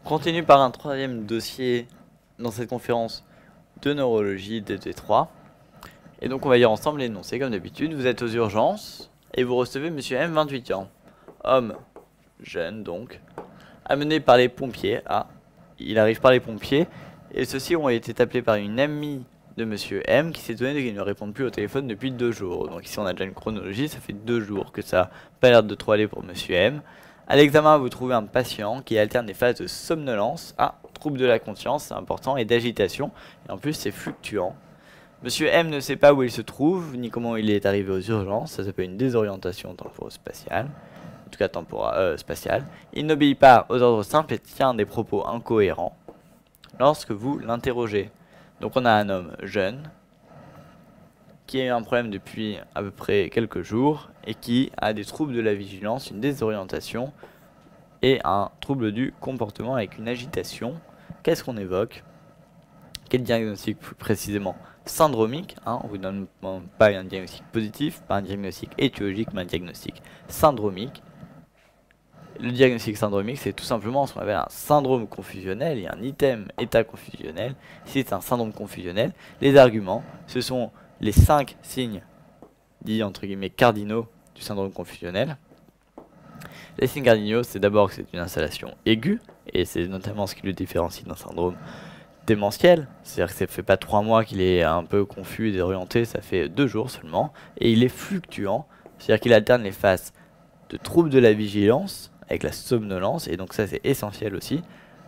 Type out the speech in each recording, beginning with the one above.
On continue par un troisième dossier dans cette conférence de neurologie DT3. Et donc on va lire ensemble l'énoncé comme d'habitude. Vous êtes aux urgences et vous recevez monsieur M, 28 ans. Homme, jeune donc, amené par les pompiers. Ah, il arrive par les pompiers. Et ceux-ci ont été appelés par une amie de monsieur M qui s'est étonné qu'il ne réponde plus au téléphone depuis 2 jours. Donc ici on a déjà une chronologie, ça fait 2 jours que ça n'a pas l'air de trop aller pour monsieur M. À l'examen, vous trouvez un patient qui alterne des phases de somnolence, trouble de la conscience, c'est important, et d'agitation. Et en plus, c'est fluctuant. Monsieur M ne sait pas où il se trouve, ni comment il est arrivé aux urgences. Ça s'appelle une désorientation temporo-spatiale. En tout cas, spatiale. Il n'obéit pas aux ordres simples et tient des propos incohérents lorsque vous l'interrogez. Donc on a un homme jeune, qui a eu un problème depuis à peu près quelques jours et qui a des troubles de la vigilance, une désorientation et un trouble du comportement avec une agitation. Qu'est-ce qu'on évoque? Quel diagnostic plus précisément? Syndromique, on vous donne pas un diagnostic positif, pas un diagnostic étiologique, mais un diagnostic syndromique. Le diagnostic syndromique, c'est tout simplement ce qu'on appelle un syndrome confusionnel et un item état confusionnel. Si c'est un syndrome confusionnel, les arguments, ce sont les 5 signes dits entre guillemets cardinaux du syndrome confusionnel. Les signes cardinaux, c'est d'abord que c'est une installation aiguë, et c'est notamment ce qui le différencie d'un syndrome démentiel. C'est-à-dire que ça ne fait pas 3 mois qu'il est un peu confus et désorienté, ça fait 2 jours seulement, et il est fluctuant, c'est-à-dire qu'il alterne les phases de troubles de la vigilance avec la somnolence, et donc ça c'est essentiel aussi.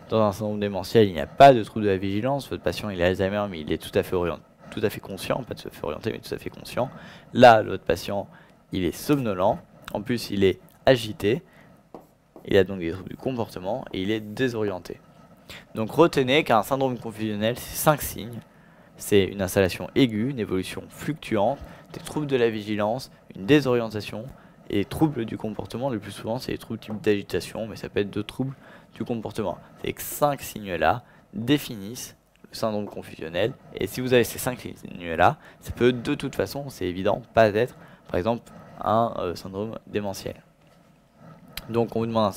Dans un syndrome démentiel, il n'y a pas de trouble de la vigilance, votre patient il a Alzheimer, mais il est tout à fait orienté, tout à fait conscient, pas tout à fait orienté, mais tout à fait conscient. Là, votre patient, il est somnolent, en plus il est agité, il a donc des troubles du comportement, et il est désorienté. Donc retenez qu'un syndrome confusionnel, c'est 5 signes. C'est une installation aiguë, une évolution fluctuante, des troubles de la vigilance, une désorientation, et les troubles du comportement, le plus souvent, c'est les troubles type d'agitation, mais ça peut être d'autres troubles du comportement. Ces 5 signes-là définissent le syndrome confusionnel, et si vous avez ces 5 signes-là, ça peut de toute façon, c'est évident, pas être, par exemple, un syndrome démentiel. Donc on vous demande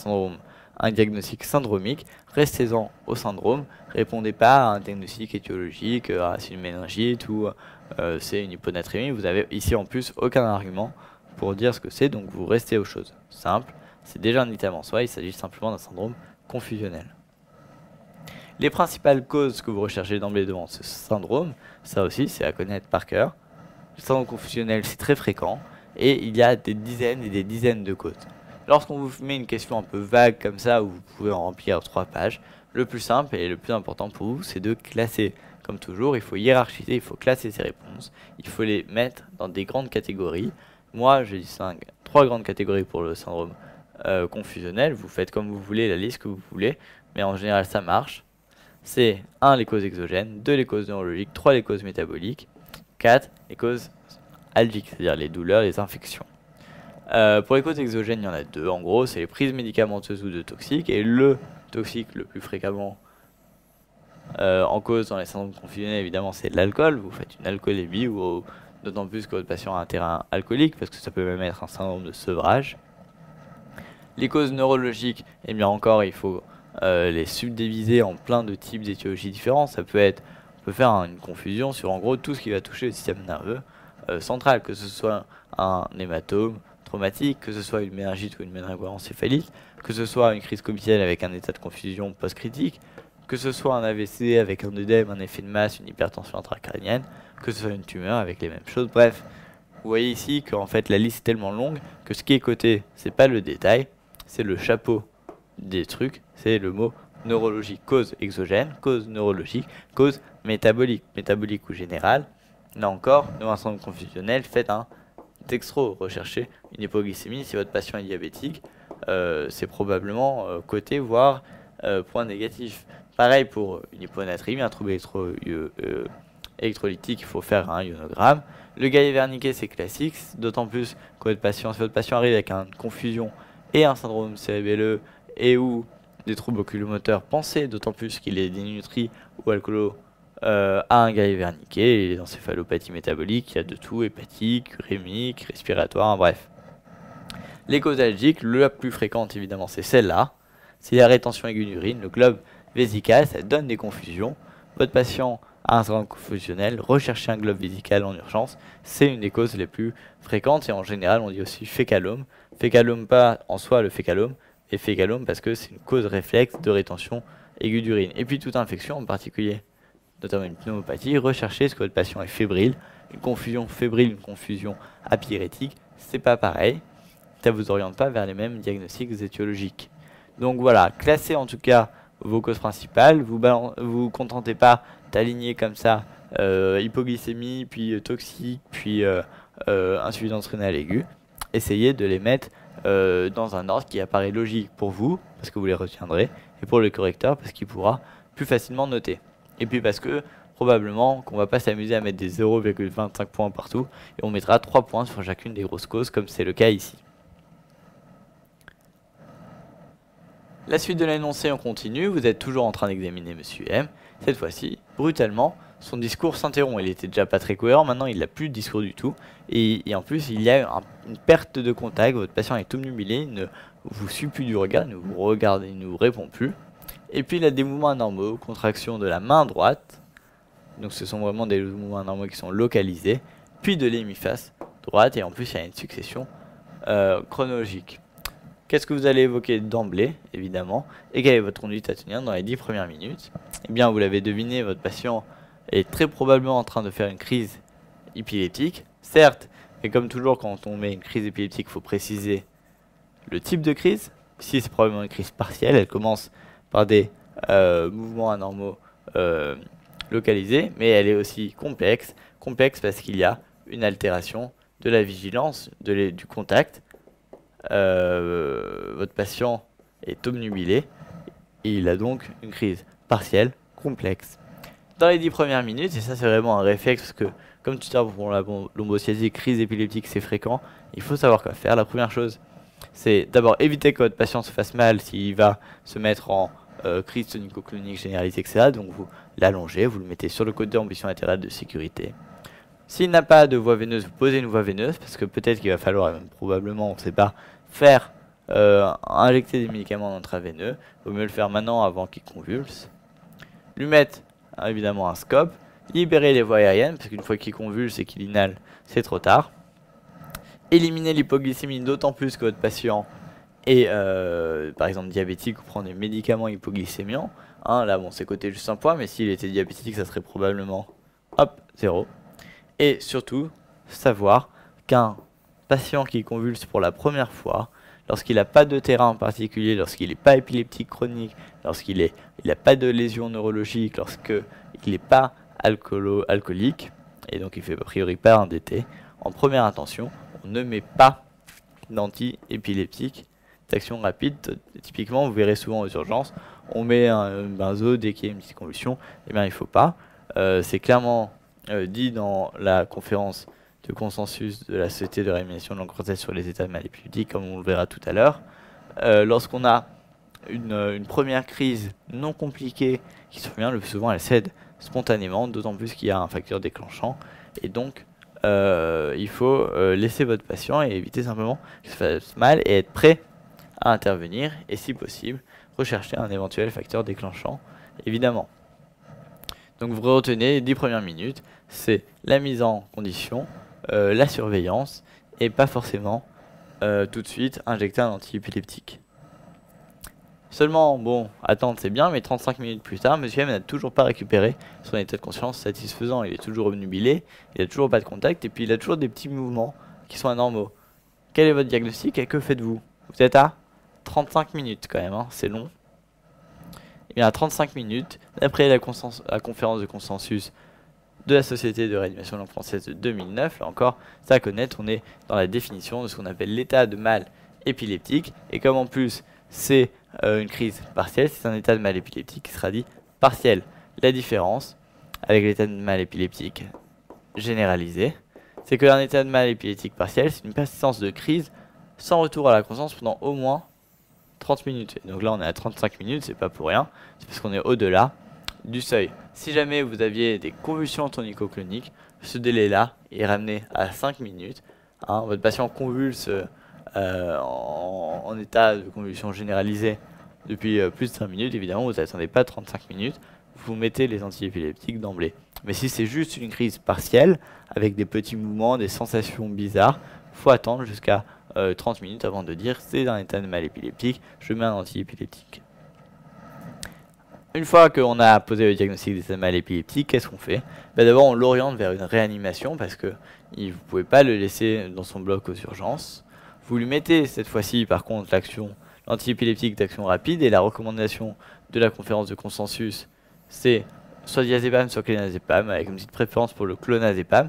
un diagnostic syndromique, restez-en au syndrome, répondez pas à un diagnostic étiologique, c'est une méningite ou c'est une hyponatrémie, vous avez ici en plus aucun argument pour dire ce que c'est, donc vous restez aux choses simples, c'est déjà un item en soi, il s'agit simplement d'un syndrome confusionnel. Les principales causes que vous recherchez d'emblée devant ce syndrome, ça aussi c'est à connaître par cœur. Le syndrome confusionnel c'est très fréquent et il y a des dizaines et des dizaines de causes. Lorsqu'on vous met une question un peu vague comme ça, où vous pouvez en remplir 3 pages, le plus simple et le plus important pour vous, c'est de classer. Comme toujours, il faut hiérarchiser, il faut classer ces réponses, il faut les mettre dans des grandes catégories. Moi, je distingue 3 grandes catégories pour le syndrome confusionnel. Vous faites comme vous voulez, la liste que vous voulez, mais en général, ça marche. C'est 1, les causes exogènes, 2, les causes neurologiques, 3, les causes métaboliques, 4, les causes algiques, c'est-à-dire les douleurs, les infections. Pour les causes exogènes, il y en a 2 en gros, c'est les prises médicamenteuses ou de toxiques, et le toxique le plus fréquemment en cause dans les syndromes confusionnels, évidemment, c'est l'alcool. Vous faites une alcoolémie, ou d'autant plus que votre patient a un terrain alcoolique, parce que ça peut même être un syndrome de sevrage. Les causes neurologiques, et bien encore, il faut les subdiviser en plein de types d'étiologies différents. Ça peut être, on peut faire une confusion sur en gros tout ce qui va toucher le système nerveux central, que ce soit un hématome traumatique, que ce soit une méningite ou une méningoencéphalite, que ce soit une crise comitale avec un état de confusion post-critique, que ce soit un AVC avec un œdème, un effet de masse, une hypertension intracrânienne, que ce soit une tumeur avec les mêmes choses. Bref, vous voyez ici qu'en fait la liste est tellement longue que ce qui est coté, c'est pas le détail, c'est le chapeau des trucs, c'est le mot neurologique. Cause exogène, cause neurologique, cause métabolique, métabolique ou générale. Là encore, dans un syndrome confusionnel, faites un dextro, recherchez une hypoglycémie. Si votre patient est diabétique, c'est probablement coté, voire point négatif. Pareil pour une hyponatrémie, un trouble électrolytique, il faut faire un ionogramme. Le Galley-Wernicke, c'est classique, d'autant plus que si votre patient arrive avec une confusion et un syndrome cérébelleux et ou des troubles oculomoteurs, pensez d'autant plus qu'il est dénutri ou alcoolo à un Galley-Wernicke, et les encéphalopathies métaboliques, il y a de tout, hépatique, urémique, respiratoire, bref. Les causes algiques, la plus fréquente évidemment c'est celle-là, c'est la rétention aiguë d'urine, le globe vésical, ça donne des confusions. Votre patient a un syndrome confusionnel, recherchez un globe vésical en urgence, c'est une des causes les plus fréquentes et en général on dit aussi fécalome. Fécalome pas en soi le fécalome, et fécalome parce que c'est une cause réflexe de rétention aiguë d'urine. Et puis toute infection en particulier, notamment une pneumopathie, recherchez ce que votre patient est fébrile. Une confusion fébrile, une confusion apyrétique, c'est pas pareil. Ça vous oriente pas vers les mêmes diagnostics étiologiques. Donc voilà, classez en tout cas vos causes principales. Vous contentez pas d'aligner comme ça hypoglycémie, puis toxique, puis insuffisance rénale aiguë. Essayez de les mettre dans un ordre qui apparaît logique pour vous, parce que vous les retiendrez, et pour le correcteur, parce qu'il pourra plus facilement noter. Et puis parce que probablement qu'on va pas s'amuser à mettre des 0,25 points partout, et on mettra 3 points sur chacune des grosses causes, comme c'est le cas ici. La suite de l'énoncé, on continue. Vous êtes toujours en train d'examiner Monsieur M. Cette fois-ci, brutalement, son discours s'interrompt. Il était déjà pas très cohérent, maintenant il n'a plus de discours du tout. Et en plus, il y a une perte de contact. Votre patient est obnubilé, il ne vous suit plus du regard, il ne vous regarde, il ne vous répond plus. Et puis il a des mouvements anormaux, contraction de la main droite. Donc ce sont vraiment des mouvements anormaux qui sont localisés. Puis de l'hémiface droite. Et en plus, il y a une succession chronologique. Qu'est-ce que vous allez évoquer d'emblée, évidemment, et quelle est votre conduite à tenir dans les 10 premières minutes? Eh bien, vous l'avez deviné, votre patient est très probablement en train de faire une crise épileptique. Certes, mais comme toujours, quand on met une crise épileptique, il faut préciser le type de crise. Ici, c'est probablement une crise partielle. Elle commence par des mouvements anormaux localisés, mais elle est aussi complexe. Complexe parce qu'il y a une altération de la vigilance, du contact. Votre patient est obnubilé et il a donc une crise partielle complexe. Dans les 10 premières minutes, et ça c'est vraiment un réflexe parce que comme tout à l'heure pour la lombosciasie, crise épileptique c'est fréquent, il faut savoir quoi faire. La première chose, c'est d'abord éviter que votre patient se fasse mal s'il va se mettre en crise tonico-clonique généralisée, etc. Donc vous l'allongez, vous le mettez sur le côté en position latérale de sécurité. S'il n'a pas de voie veineuse, vous posez une voie veineuse, parce que peut-être qu'il va falloir, même probablement, on ne sait pas, faire injecter des médicaments intraveineux. Il vaut mieux le faire maintenant avant qu'il convulse. Lui mettre évidemment un scope, libérer les voies aériennes, parce qu'une fois qu'il convulse et qu'il inhale, c'est trop tard. Éliminer l'hypoglycémie, d'autant plus que votre patient est par exemple diabétique ou prend des médicaments hypoglycémiants. Là, bon, c'est coté juste un point, mais s'il était diabétique, ça serait probablement, hop, 0. Et surtout, savoir qu'un patient qui convulse pour la première fois, lorsqu'il n'a pas de terrain en particulier, lorsqu'il n'est pas épileptique chronique, lorsqu'il n'a pas de lésion neurologique, lorsqu'il n'est pas alcoolique, et donc il fait a priori pas un DT, en première intention, on ne met pas d'anti-épileptique d'action rapide. Typiquement, vous verrez souvent aux urgences, on met un benzo dès qu'il y a une petite convulsion. Eh bien, il ne faut pas. C'est clairement dit dans la conférence de consensus de la Société de réanimation de l'encortège sur les états de mal épileptique, comme on le verra tout à l'heure. Lorsqu'on a une première crise non compliquée qui survient, le plus souvent elle cède spontanément, d'autant plus qu'il y a un facteur déclenchant. Et donc, il faut laisser votre patient et éviter simplement qu'il se fasse mal et être prêt à intervenir. Et si possible, rechercher un éventuel facteur déclenchant, évidemment. Donc vous retenez les 10 premières minutes, c'est la mise en condition, la surveillance, et pas forcément tout de suite injecter un antiépileptique. Seulement, bon, attendre c'est bien, mais 35 minutes plus tard, Monsieur M n'a toujours pas récupéré son état de conscience satisfaisant. Il est toujours obnubilé, il n'a toujours pas de contact, et puis il a toujours des petits mouvements qui sont anormaux. Quel est votre diagnostic et que faites-vous? Vous êtes à 35 minutes quand même, c'est long. Et bien à 35 minutes, d'après la conférence de consensus de la Société de réanimation de langue française de 2009, là encore, ça à connaître, on est dans la définition de ce qu'on appelle l'état de mal épileptique. Et comme en plus c'est une crise partielle, c'est un état de mal épileptique qui sera dit partiel. La différence avec l'état de mal épileptique généralisé, c'est que un état de mal épileptique partiel, c'est une persistance de crise sans retour à la conscience pendant au moins 30 minutes. Et donc là on est à 35 minutes, c'est pas pour rien, c'est parce qu'on est au-delà du seuil. Si jamais vous aviez des convulsions tonico-cloniques, ce délai-là est ramené à 5 minutes. Votre patient convulse en état de convulsion généralisée, depuis plus de 5 minutes, évidemment, vous n'attendez pas 35 minutes, vous mettez les antiépileptiques d'emblée. Mais si c'est juste une crise partielle, avec des petits mouvements, des sensations bizarres, il faut attendre jusqu'à 30 minutes avant de dire c'est un état de mal épileptique, je mets un antiépileptique. Une fois qu'on a posé le diagnostic d'état de mal épileptique, qu'est-ce qu'on fait? D'abord, on l'oriente vers une réanimation parce que vous ne pouvez pas le laisser dans son bloc aux urgences. Vous lui mettez cette fois-ci, par contre, l'antiépileptique d'action rapide, et la recommandation de la conférence de consensus, c'est soit diazépam, soit clonazépam, avec une petite préférence pour le clonazépam.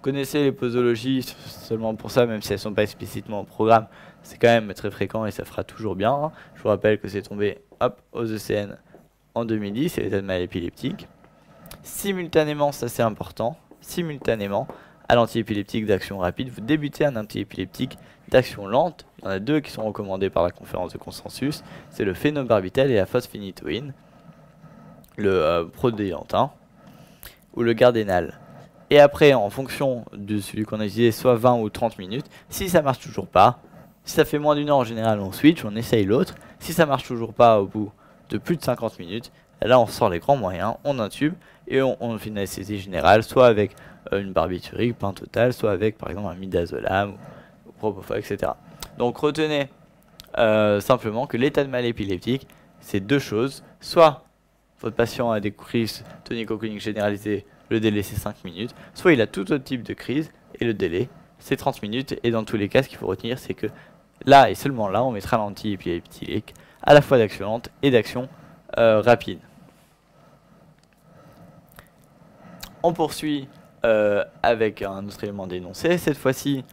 Connaissez les posologies seulement pour ça, même si elles ne sont pas explicitement au programme, c'est quand même très fréquent et ça fera toujours bien. Hein. Je vous rappelle que c'est tombé aux ECN en 2010, c'est l'état de mal épileptique. Simultanément, ça c'est important, simultanément à l'antiépileptique d'action rapide, vous débutez un antiépileptique d'action lente. Il y en a deux qui sont recommandés par la conférence de consensus, c'est le phénobarbital et la phosphénytoïne, le prodéantin ou le gardénal. Et après, en fonction de celui qu'on a utilisé, soit 20 ou 30 minutes, si ça marche toujours pas, si ça fait moins d'une heure en général, on switch, on essaye l'autre. Si ça marche toujours pas au bout de plus de 50 minutes, là on sort les grands moyens, on intube et on fait une anesthésie générale, soit avec une barbiturique, pain total, soit avec par exemple un midazolam ou propofol, etc. Donc retenez simplement que l'état de mal épileptique, c'est deux choses. Soit votre patient a des crises tonico-cloniques généralisées, le délai c'est 5 minutes, soit il a tout autre type de crise et le délai c'est 30 minutes. Et dans tous les cas, ce qu'il faut retenir, c'est que là et seulement là, on mettra l'antiépileptique à la fois d'action lente et d'action rapide. On poursuit avec un autre élément d'énoncé. Cette fois-ci,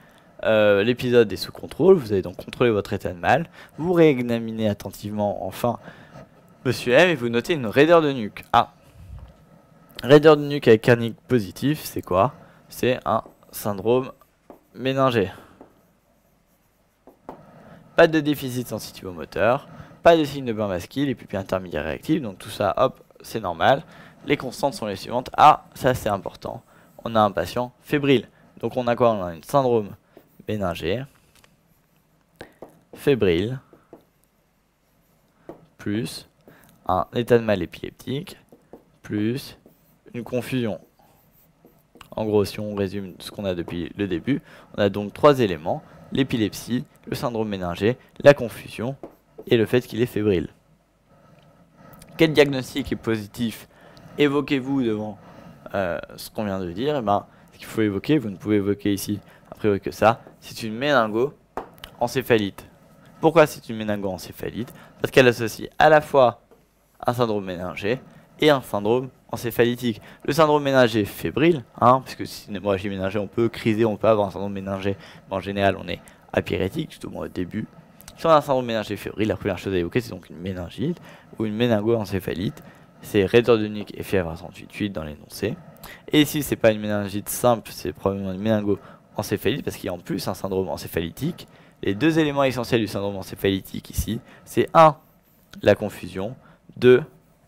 l'épisode est sous contrôle. Vous allez donc contrôler votre état de mal. Vous réexaminez attentivement enfin Monsieur M et vous notez une raideur de nuque. Ah, raideur de nuque avec carnique positif, c'est quoi? C'est un syndrome méningé. Pas de déficit sensitivo-moteur, pas de signe de Burn-Masky, les pupilles intermédiaires réactives, donc tout ça, hop, c'est normal. Les constantes sont les suivantes. Ah, ça c'est important. On a un patient fébrile. Donc on a quoi? On a un syndrome méningé, fébrile, plus un état de mal épileptique, plus une confusion. En gros, si on résume ce qu'on a depuis le début, on a donc trois éléments: l'épilepsie, le syndrome méningé, la confusion et le fait qu'il est fébrile. Quel diagnostic est positif évoquez-vous devant ce qu'on vient de dire? Eh ben, ce qu'il faut évoquer, vous ne pouvez évoquer ici a priori que ça, c'est une méningo-encéphalite. Pourquoi c'est une méningo-encéphalite? Parce qu'elle associe à la fois un syndrome méningé et un syndrome encéphalitique. Le syndrome méningé fébrile, hein, parce que si une hémorragie méningée, on peut criser, on peut avoir un syndrome méningé, mais en général on est apyrétique, tout au moins au début. Si on a un syndrome méningé fébrile, la première chose à évoquer, c'est donc une méningite ou une méningo-encéphalite. C'est raideur de nuque et fièvre à 38,8 dans l'énoncé. Et ici, c'est pas une méningite simple, c'est probablement une méningo-encéphalite parce qu'il y a en plus un syndrome encéphalitique. Les deux éléments essentiels du syndrome encéphalitique ici, c'est 1. La confusion, 2.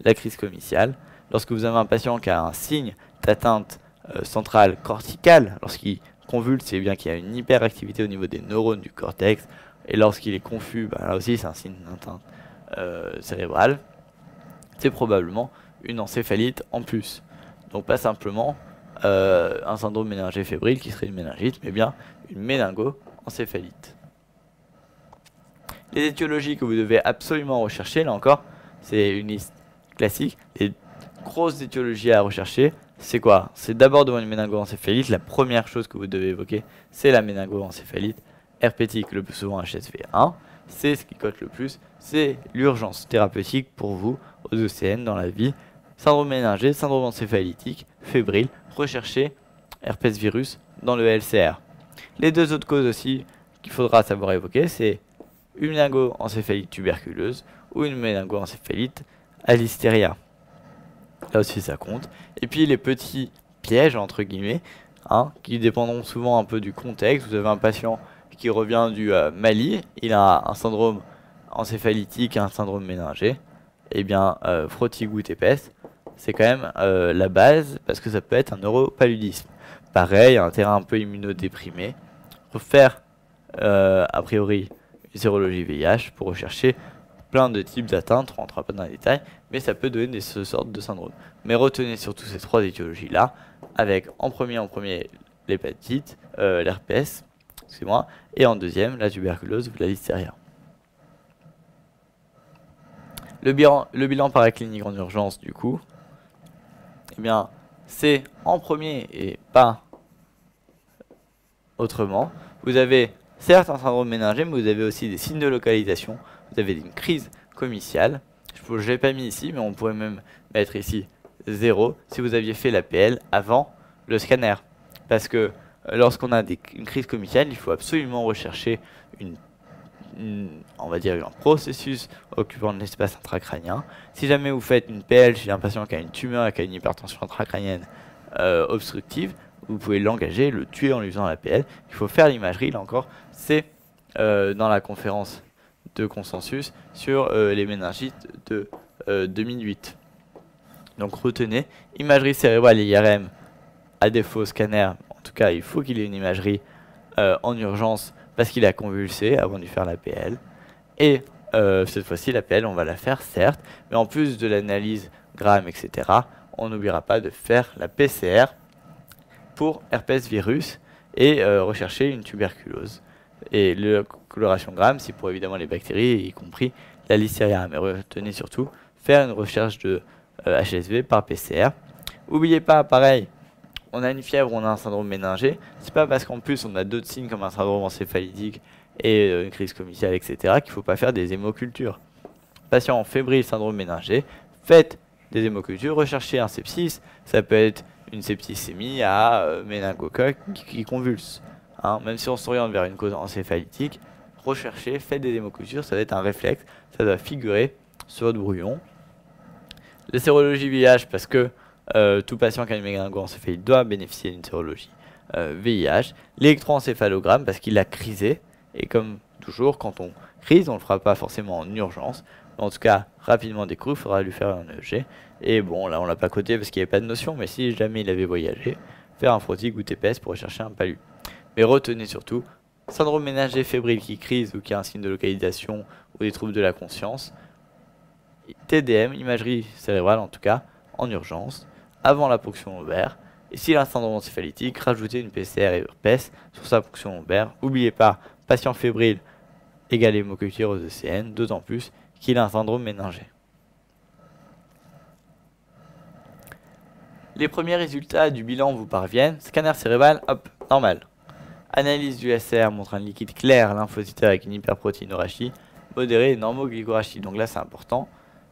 La crise comiciale. Lorsque vous avez un patient qui a un signe d'atteinte centrale corticale, lorsqu'il convulse, c'est bien qu'il y a une hyperactivité au niveau des neurones du cortex. Et lorsqu'il est confus, ben là aussi c'est un signe d'atteinte cérébrale. C'est probablement une encéphalite en plus. Donc pas simplement un syndrome méningé fébrile qui serait une méningite, mais bien une méningo-encéphalite. Les étiologies que vous devez absolument rechercher, là encore, c'est une liste classique. Les grosses étiologies à rechercher, c'est quoi? C'est d'abord devant une méningo-encéphalite, la première chose que vous devez évoquer, c'est la méningo-encéphalite herpétique, le plus souvent HSV1. C'est ce qui cote le plus, c'est l'urgence thérapeutique pour vous aux ECN dans la vie. Syndrome méningé, syndrome encéphalitique, fébrile, recherchez herpès virus dans le LCR. Les deux autres causes aussi qu'il faudra savoir évoquer, c'est une méningo-encéphalite tuberculeuse ou une méningo-encéphalite à l'hystéria. Là aussi ça compte. Et puis les petits pièges entre guillemets, hein, qui dépendront souvent un peu du contexte. Vous avez un patient qui revient du Mali, il a un syndrome encéphalitique et un syndrome méningé. Eh bien, frottis-goutte épaisse, c'est quand même la base parce que ça peut être un neuropaludisme. Pareil, un terrain un peu immunodéprimé. Faut faire a priori une sérologie VIH pour rechercher plein de types d'atteintes, on ne rentrera pas dans les détails, mais ça peut donner ce sortes de syndromes. Mais retenez surtout ces 3 étiologies-là, avec en premier l'hépatite, l'herpès, excusez-moi, et en deuxième la tuberculose ou la listeria. Le bilan paraclinique en urgence, du coup, eh bien, c'est en premier et pas autrement. Vous avez certes un syndrome méningé, mais vous avez aussi des signes de localisation. Vous avez une crise comitiale. Je ne l'ai pas mis ici, mais on pourrait même mettre ici 0 si vous aviez fait l'APL avant le scanner. Parce que lorsqu'on a une crise comitiale, il faut absolument rechercher on va dire un processus occupant de l'espace intracrânien. Si jamais vous faites une PL chez un patient qui a une tumeur et qui a une hypertension intracrânienne obstructive, vous pouvez l'engager, le tuer en lui faisant la PL. Il faut faire l'imagerie, là encore, c'est dans la conférence de consensus sur les méningites de 2008. Donc retenez, imagerie cérébrale et IRM, à défaut scanner, en tout cas il faut qu'il ait une imagerie en urgence parce qu'il a convulsé avant de faire la PL. Et cette fois-ci, la PL, on va la faire, certes, mais en plus de l'analyse Gram, etc., on n'oubliera pas de faire la PCR pour herpès virus et rechercher une tuberculose. Et la coloration Gram, c'est pour évidemment les bactéries, y compris la listeria. Mais retenez surtout, faire une recherche de HSV par PCR. N'oubliez pas, pareil, on a une fièvre, on a un syndrome méningé, c'est pas parce qu'en plus on a d'autres signes comme un syndrome encéphalitique et une crise comitiale, etc., qu'il ne faut pas faire des hémocultures. Patient fébrile, syndrome méningé, faites des hémocultures, recherchez un sepsis, ça peut être une septicémie à méningocoque qui convulse. Hein. Même si on s'oriente vers une cause encéphalitique, recherchez, faites des hémocultures, ça va être un réflexe, ça doit figurer sur votre brouillon. La sérologie VIH, parce que tout patient qui a une méningoencéphalie doit bénéficier d'une sérologie VIH. L'électroencéphalogramme parce qu'il a crisé. Et comme toujours, quand on crise, on ne le fera pas forcément en urgence. Mais en tout cas, rapidement découvert, il faudra lui faire un EEG. Et bon, là, on l'a pas coté parce qu'il n'y avait pas de notion. Mais si jamais il avait voyagé, faire un frottis ou TPS pour rechercher un palu. Mais retenez surtout, syndrome méningé fébrile qui crise ou qui a un signe de localisation ou des troubles de la conscience. TDM, imagerie cérébrale en tout cas, en urgence, avant la ponction lombaire. Et s'il a un syndrome encéphalitique, rajoutez une PCR et herpès sur sa ponction lombaire. N'oubliez pas, patient fébrile égale hémoculture aux ECN, d'autant plus qu'il a un syndrome méningé. Les premiers résultats du bilan vous parviennent. Scanner cérébral, hop, normal. Analyse du SR montre un liquide clair lymphocytaire avec une hyperprotéinorachie modérée et normoglycorachie. Donc là, c'est important.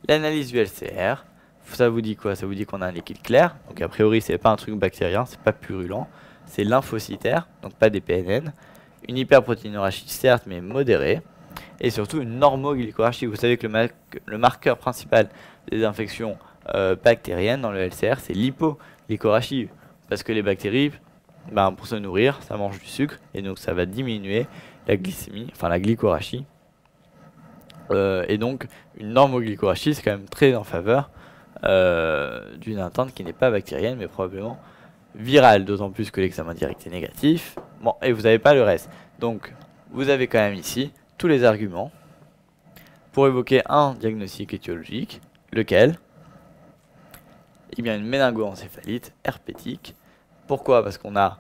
L'analyse du LCR, ça vous dit quoi? Ça vous dit qu'on a un liquide clair. Donc a priori, c'est pas un truc bactérien, c'est pas purulent. C'est lymphocytaire, donc pas des PNN. Une hyperprotéinorachie, certes, mais modérée. Et surtout une normoglycorachie. Vous savez que le marqueur principal des infections bactériennes dans le LCR, c'est l'hypoglycorachie. Parce que les bactéries, pour se nourrir, ça mange du sucre. Et donc ça va diminuer la glycémie, enfin la glycorachie. Et donc une normoglycorachie, c'est quand même très en faveur d'une atteinte qui n'est pas bactérienne, mais probablement virale. D'autant plus que l'examen direct est négatif. Bon, et vous n'avez pas le reste. Donc vous avez quand même ici tous les arguments pour évoquer un diagnostic étiologique, lequel? Eh bien une méningoencéphalite herpétique. Pourquoi? Parce qu'on a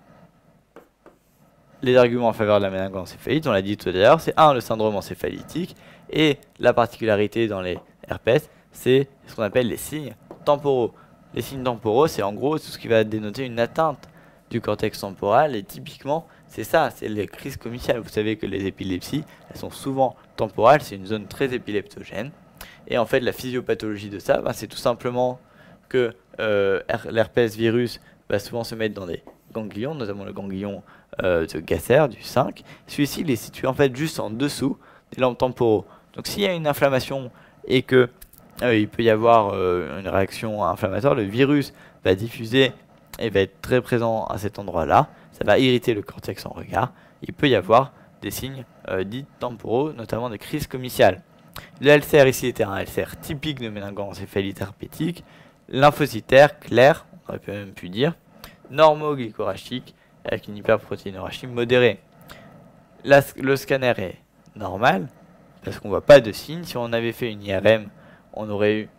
les arguments en faveur de la méningoencéphalite, on l'a dit tout à l'heure, c'est le syndrome encéphalitique, et la particularité dans les herpès, c'est ce qu'on appelle les signes temporaux. Les signes temporaux, c'est en gros tout ce qui va dénoter une atteinte du cortex temporal, et typiquement, c'est ça, c'est les crises comitiales. Vous savez que les épilepsies, elles sont souvent temporales, c'est une zone très épileptogène. Et en fait, la physiopathologie de ça, c'est tout simplement que l'herpès virus va souvent se mettre dans des ganglions, notamment le ganglion de Gasser, du 5. Celui-ci, il est situé en fait juste en dessous des lobes temporaux. Donc s'il y a une inflammation et que il peut y avoir une réaction inflammatoire, le virus va diffuser et va être très présent à cet endroit-là. Ça va irriter le cortex en regard. Il peut y avoir des signes dits temporaux, notamment des crises comitiales. Le LCR ici était un LCR typique de méningoencéphalite herpétique, lymphocytaire, clair, on aurait même pu dire, normoglycorachique, avec une hyperprotéinorachie modérée. Là, le scanner est normal, parce qu'on voit pas de signe. Si on avait fait une IRM, on aurait eu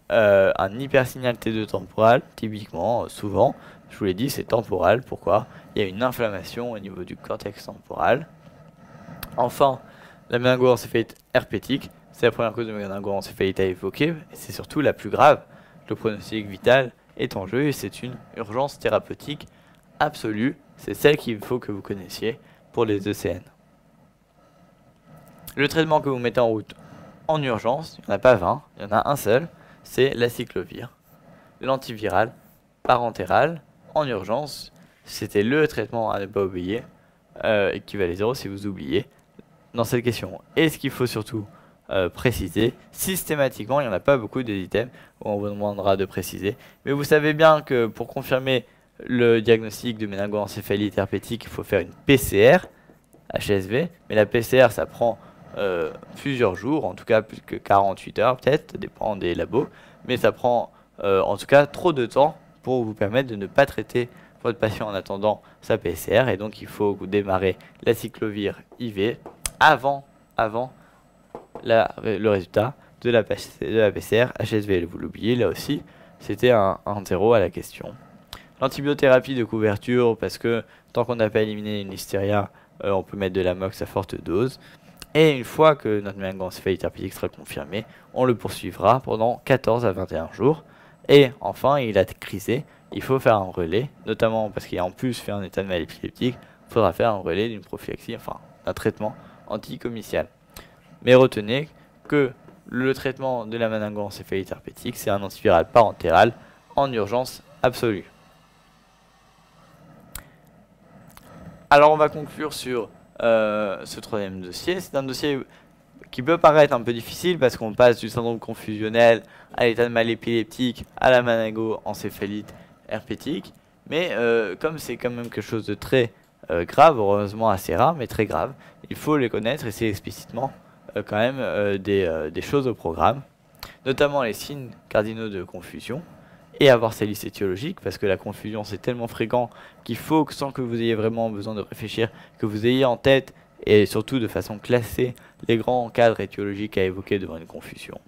un hypersignal T2 temporal, typiquement, souvent, je vous l'ai dit, c'est temporal. Pourquoi? Il y a une inflammation au niveau du cortex temporal. Enfin, la méningoencéphalite herpétique, c'est la première cause de méningoencéphalite à évoquer, et c'est surtout la plus grave. Le pronostic vital est en jeu et c'est une urgence thérapeutique absolue. C'est celle qu'il faut que vous connaissiez pour les ECN. Le traitement que vous mettez en route en urgence, il n'y en a pas 20, il y en a un seul, c'est l'acyclovir. L'antiviral parentéral en urgence, c'était le traitement à ne pas oublier, qui valait 0 si vous oubliez dans cette question. Et ce qu'il faut surtout préciser, systématiquement, il n'y en a pas beaucoup des items où on vous demandera de préciser. Mais vous savez bien que pour confirmer le diagnostic de méningoencéphalite herpétique, il faut faire une PCR, HSV. Mais la PCR, ça prend plusieurs jours, en tout cas plus que 48 heures peut-être, ça dépend des labos. Mais ça prend en tout cas trop de temps pour vous permettre de ne pas traiter votre patient en attendant sa PCR. Et donc il faut démarrer l'acyclovir IV avant le résultat de la PCR HSV. Vous l'oubliez, là aussi, c'était un 0 à la question. L'antibiothérapie de couverture, parce que tant qu'on n'a pas éliminé une listeria, on peut mettre de l'amox à forte dose. Et une fois que notre méningoencéphalite herpétique sera confirmée, on le poursuivra pendant 14 à 21 jours. Et enfin, il a crisé, il faut faire un relais, notamment parce qu'il a en plus fait un état de mal épileptique, il faudra faire un relais d'une prophylaxie, enfin d'un traitement anticomicial. Mais retenez que le traitement de la méningoencéphalite herpétique, c'est un antiviral parentéral en urgence absolue. Alors on va conclure sur ce troisième dossier. C'est un dossier qui peut paraître un peu difficile parce qu'on passe du syndrome confusionnel à l'état de mal épileptique à la méningoencéphalite herpétique. Mais comme c'est quand même quelque chose de très grave, heureusement assez rare, mais très grave, il faut les connaître et c'est explicitement quand même des choses au programme, notamment les signes cardinaux de confusion et avoir ces listes étiologiques, parce que la confusion c'est tellement fréquent qu'il faut que, sans que vous ayez vraiment besoin de réfléchir, que vous ayez en tête et surtout de façon classée les grands cadres étiologiques à évoquer devant une confusion.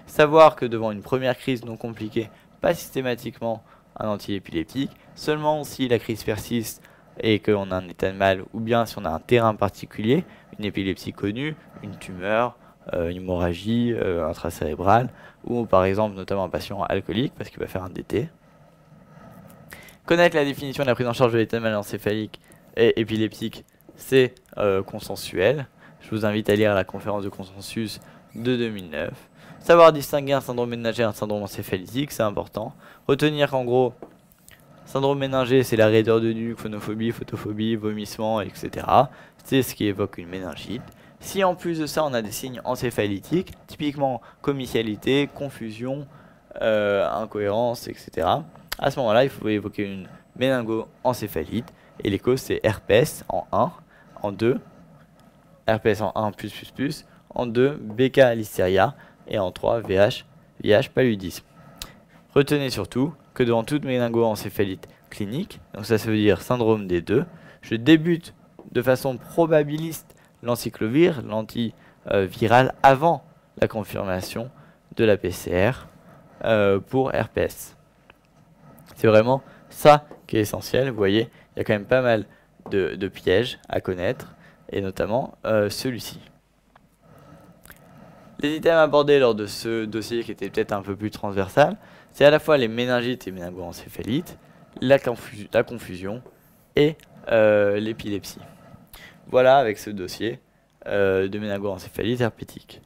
Savoir que devant une première crise non compliquée, pas systématiquement un antiépileptique, seulement si la crise persiste et qu'on a un état de mal, ou bien si on a un terrain particulier, une épilepsie connue, une tumeur, une hémorragie intracérébrale, ou par exemple notamment un patient alcoolique parce qu'il va faire un DT. Connaître la définition de la prise en charge de l'état de mal encéphalique et épileptique, c'est consensuel. Je vous invite à lire la conférence de consensus de 2009. Savoir distinguer un syndrome méningé et un syndrome encéphalitique, c'est important. Retenir qu'en gros, syndrome méningé, c'est la raideur de nuque, phonophobie, photophobie, vomissement, etc. C'est ce qui évoque une méningite. Si en plus de ça, on a des signes encéphalitiques, typiquement comicialité, confusion, incohérence, etc. À ce moment-là, il faut évoquer une méningoencéphalite. Et les causes, c'est herpès en 1, en 2, herpès en 1 +++, en 2, BK listeria, et en 3, VIH paludisme. Retenez surtout que devant toute méningoencéphalite clinique, donc ça veut dire syndrome des deux, je débute de façon probabiliste l'encyclovir, l'antiviral, avant la confirmation de la PCR pour herpès. C'est vraiment ça qui est essentiel. Vous voyez, il y a quand même pas mal de pièges à connaître, et notamment celui-ci. Les items abordés lors de ce dossier qui était peut-être un peu plus transversal, c'est à la fois les méningites et méningoencéphalites, la confusion et l'épilepsie. Voilà avec ce dossier de méningoencéphalite herpétique.